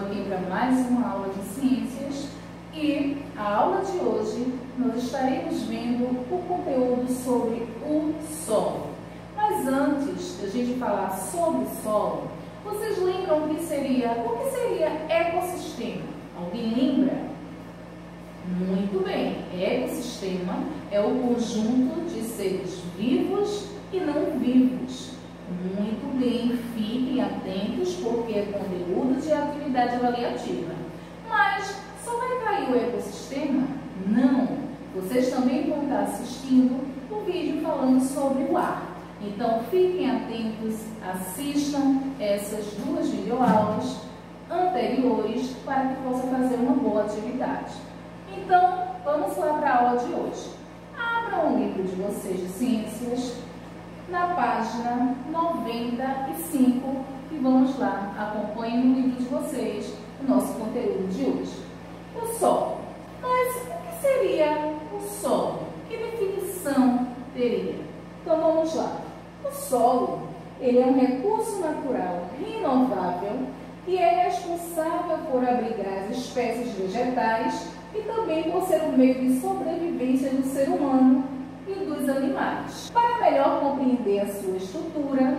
aqui para mais uma aula de ciências e a aula de hoje nós estaremos vendo o conteúdo sobre o solo. Mas antes de a gente falar sobre solo, vocês lembram o que seria ecossistema? Alguém lembra? Muito bem, ecossistema é o conjunto de seres vivos e não vivos. Muito bem, fiquem atentos porque é conteúdo de atividade avaliativa. Mas só vai cair o ecossistema? Não! Vocês também vão estar assistindo o vídeo falando sobre o ar. Então fiquem atentos, assistam essas duas videoaulas anteriores para que possam fazer uma boa atividade. Então, vamos lá para a aula de hoje. Abram o livro de vocês de ciências na página 95 e vamos lá, acompanhem no livro de vocês o nosso conteúdo de hoje. O solo. Mas o que seria o solo? Que definição teria? Então vamos lá. O solo, ele é um recurso natural renovável e é responsável por abrigar as espécies vegetais e também por ser o meio de sobrevivência do ser humano e dos animais. Para melhor compreender a sua estrutura,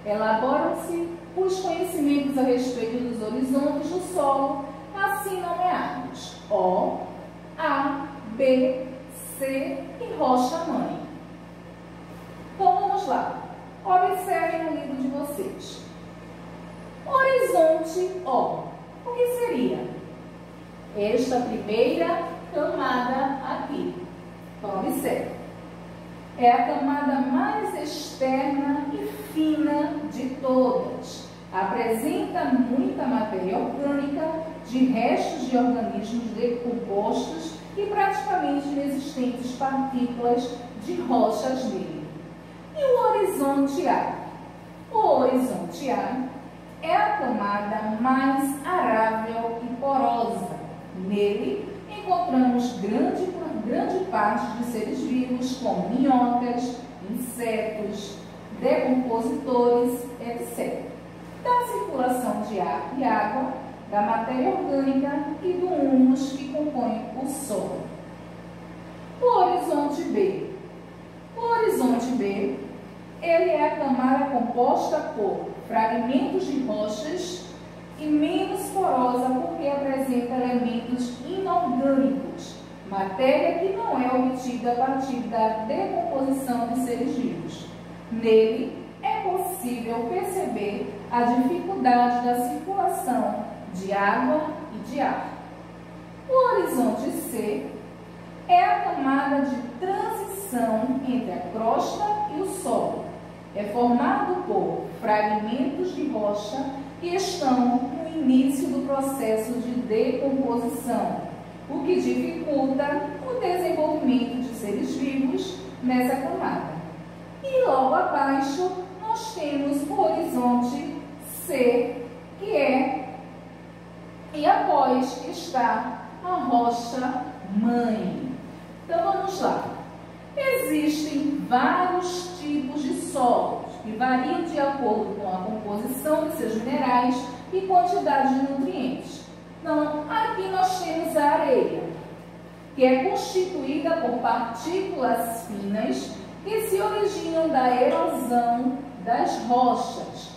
elaboram-se os conhecimentos a respeito dos horizontes do solo, assim nomeados O, A, B, C e rocha-mãe. Então vamos lá, observem no livro de vocês. Horizonte O, o que seria? Esta primeira camada aqui. Então observe. É a camada mais externa e fina de todas. Apresenta muita matéria orgânica de restos de organismos decompostos e praticamente inexistentes partículas de rochas nele. E o horizonte A? O horizonte A é a camada mais arável e porosa. Nele encontramos grande parte de seres vivos, como minhocas, insetos, decompositores, etc. Da circulação de ar e água, da matéria orgânica e do humus que compõe o solo. O horizonte B. O horizonte B, ele é a camada composta por fragmentos de rochas e menos porosa porque apresenta elementos inorgânicos, matéria que não é obtida a partir da decomposição de seres vivos. Nele é possível perceber a dificuldade da circulação de água e de ar. O horizonte C é a camada de transição entre a crosta e o solo. É formado por fragmentos de rocha que estão no início do processo de decomposição, o que dificulta o desenvolvimento de seres vivos nessa camada. E logo abaixo nós temos o horizonte C, e após está a rocha-mãe. Então vamos lá. Existem vários tipos de solos que variam de acordo com a composição de seus minerais e quantidade de nutrientes. Então, aqui nós temos a areia, que é constituída por partículas finas que se originam da erosão das rochas.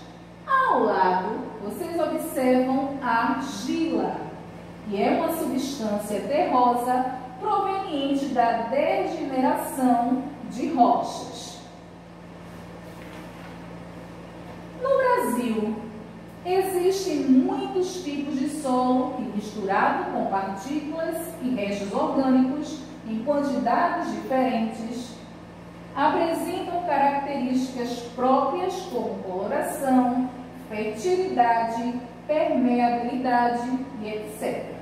Ao lado, vocês observam a argila, que é uma substância terrosa proveniente da degeneração de rochas. No Brasil, existem muitos tipos de solo que, misturado com partículas e restos orgânicos em quantidades diferentes, apresentam características próprias como coloração, fertilidade, permeabilidade e etc.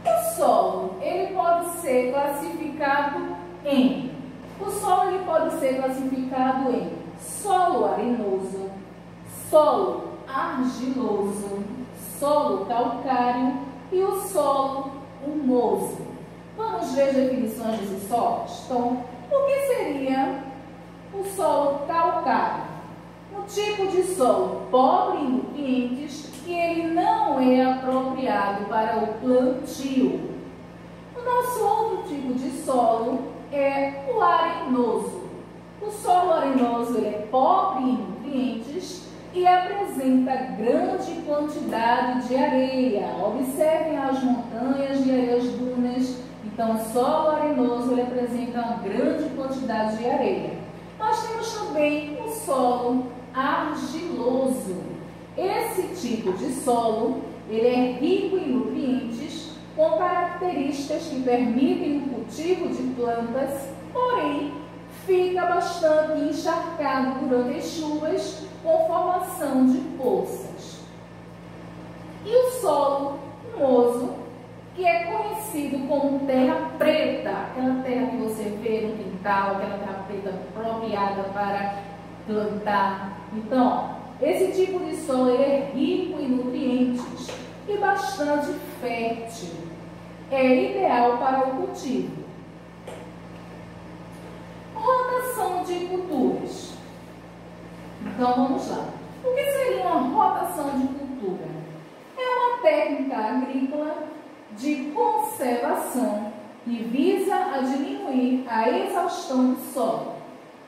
O solo, ele pode ser classificado em solo arenoso, solo argiloso, solo calcário e o solo humoso. Vamos ver as definições desses solos? Então, o que seria o solo calcário? Um tipo de solo pobre em nutrientes que ele não é apropriado para o plantio. O nosso outro tipo de solo é o arenoso. O solo arenoso ele é pobre em nutrientes e apresenta grande quantidade de areia. Observem as montanhas e as dunas. Então, o solo arenoso ele apresenta uma grande quantidade de areia. Nós temos também o solo argiloso. Esse tipo de solo ele é rico em nutrientes, com características que permitem o cultivo de plantas, porém fica bastante encharcado durante as chuvas, com formação de poças. E o solo humoso, que é conhecido como terra preta, aquela terra que você vê no quintal, aquela terra preta apropriada para plantar. Então, esse tipo de solo ele é rico em nutrientes e bastante fértil. É ideal para o cultivo. Rotação de culturas. Então vamos lá. O que seria uma rotação de cultura? É uma técnica agrícola de conservação que visa a diminuir a exaustão do solo.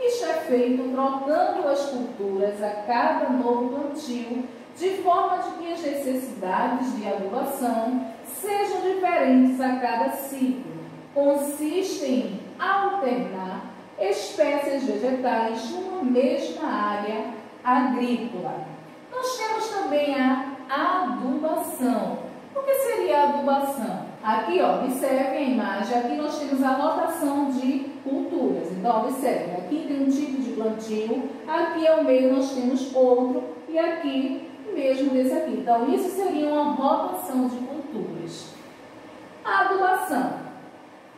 Isto é feito trocando as culturas a cada novo plantio, de forma de que as necessidades de adubação sejam diferentes a cada ciclo. Consiste em alternar espécies vegetais numa mesma área agrícola. Nós temos também a adubação. O que seria a adubação? Aqui, ó, observe a imagem, aqui nós temos a rotação de culturas. Então, observe, aqui tem um tipo de plantio, aqui ao meio nós temos outro e aqui mesmo desse aqui. Então, isso seria uma rotação de culturas. A adubação.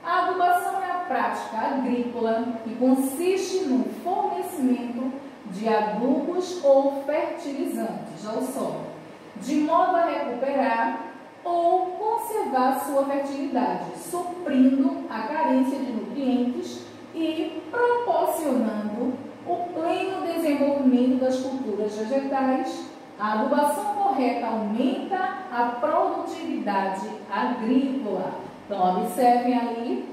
A adubação é a prática agrícola que consiste no fornecimento de adubos ou fertilizantes ao solo, de modo a recuperar ou conservar sua fertilidade, suprindo a carência de nutrientes e proporcionando o pleno desenvolvimento das culturas vegetais. A adubação correta aumenta a produtividade agrícola. Então, observem ali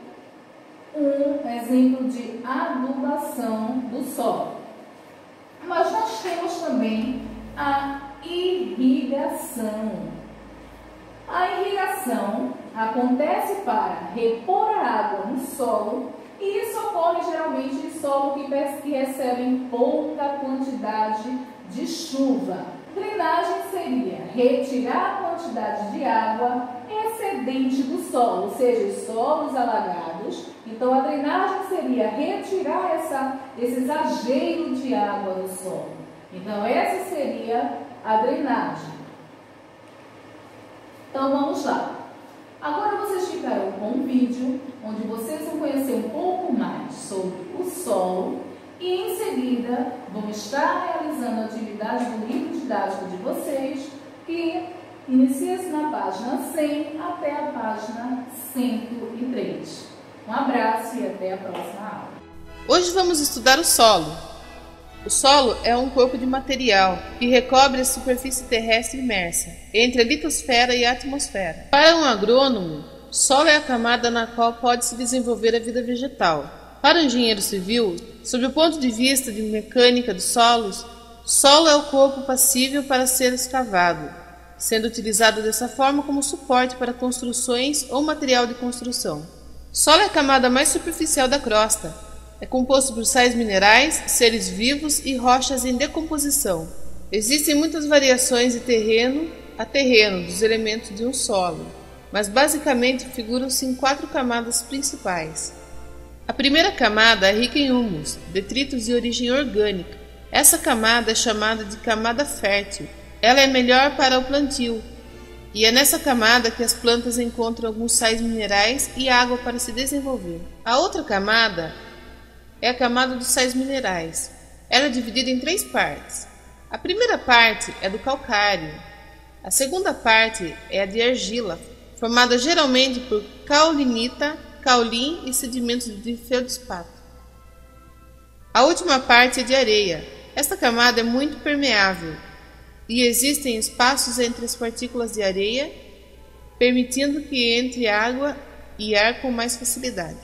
um exemplo de adubação do solo. Mas nós temos também a irrigação. A irrigação acontece para repor a água no solo e isso ocorre geralmente em solo que recebem pouca quantidade de chuva. Drenagem seria retirar a quantidade de água excedente do solo, ou seja, os solos alagados. Então, a drenagem seria retirar esse exagero de água do solo. Então, essa seria a drenagem. Então, vamos lá. Agora, vocês ficarão com um vídeo onde vocês vão conhecer um pouco mais sobre o solo e, em seguida, vão estar realizando a atividade do livro didático de vocês, que inicia-se na página 100 até a página 103. Um abraço e até a próxima aula. Hoje vamos estudar o solo. O solo é um corpo de material que recobre a superfície terrestre imersa entre a litosfera e a atmosfera. Para um agrônomo, solo é a camada na qual pode se desenvolver a vida vegetal. Para o engenheiro civil, sob o ponto de vista de mecânica dos solos, solo é o corpo passível para ser escavado, sendo utilizado dessa forma como suporte para construções ou material de construção. Solo é a camada mais superficial da crosta. É composto por sais minerais, seres vivos e rochas em decomposição. Existem muitas variações de terreno a terreno dos elementos de um solo, mas basicamente figuram-se em 4 camadas principais. A primeira camada é rica em humus, detritos de origem orgânica. Essa camada é chamada de camada fértil. Ela é melhor para o plantio, e é nessa camada que as plantas encontram alguns sais minerais e água para se desenvolver. A outra camada é a camada dos sais minerais. Ela é dividida em 3 partes. A primeira parte é do calcário. A segunda parte é a de argila, formada geralmente por caulinita, caulim e sedimentos de feldspato. A última parte é de areia. Esta camada é muito permeável e existem espaços entre as partículas de areia, permitindo que entre água e ar com mais facilidade.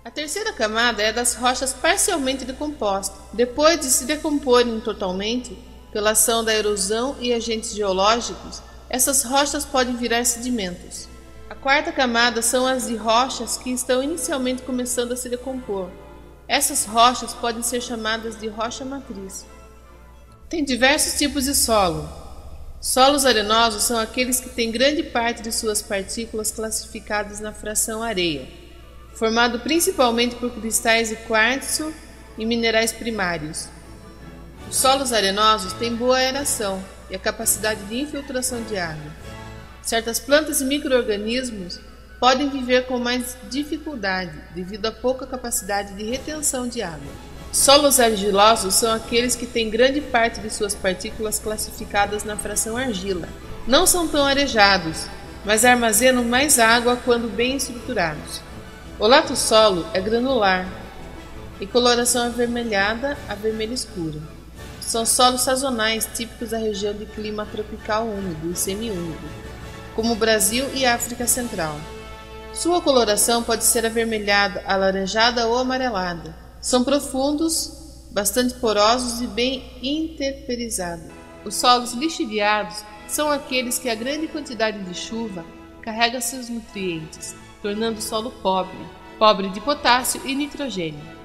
A terceira camada é das rochas parcialmente decompostas. Depois de se decomporem totalmente, pela ação da erosão e agentes geológicos, essas rochas podem virar sedimentos. A quarta camada são as de rochas que estão inicialmente começando a se decompor. Essas rochas podem ser chamadas de rocha matriz. Tem diversos tipos de solo. Solos arenosos são aqueles que têm grande parte de suas partículas classificadas na fração areia, formado principalmente por cristais de quartzo e minerais primários. Os solos arenosos têm boa aeração e a capacidade de infiltração de água. Certas plantas e micro-organismos podem viver com mais dificuldade devido à pouca capacidade de retenção de água. Solos argilosos são aqueles que têm grande parte de suas partículas classificadas na fração argila. Não são tão arejados, mas armazenam mais água quando bem estruturados. O latossolo é granular e coloração avermelhada a vermelho escuro. São solos sazonais típicos da região de clima tropical úmido e semiúmido, como o Brasil e a África Central. Sua coloração pode ser avermelhada, alaranjada ou amarelada. São profundos, bastante porosos e bem interperizados. Os solos lixiviados são aqueles que a grande quantidade de chuva carrega seus nutrientes, tornando o solo pobre de potássio e nitrogênio.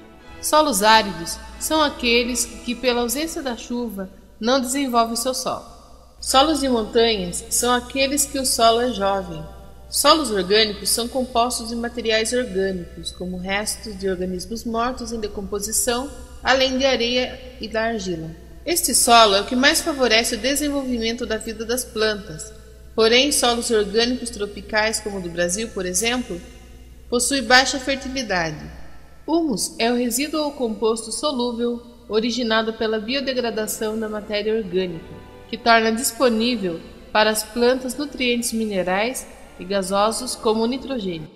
Solos áridos são aqueles que, pela ausência da chuva, não desenvolvem seu solo. Solos de montanhas são aqueles que o solo é jovem. Solos orgânicos são compostos de materiais orgânicos, como restos de organismos mortos em decomposição, além de areia e da argila. Este solo é o que mais favorece o desenvolvimento da vida das plantas. Porém, solos orgânicos tropicais, como o do Brasil, por exemplo, possuem baixa fertilidade. Humus é o resíduo ou composto solúvel originado pela biodegradação da matéria orgânica, que torna disponível para as plantas nutrientes minerais e gasosos como o nitrogênio.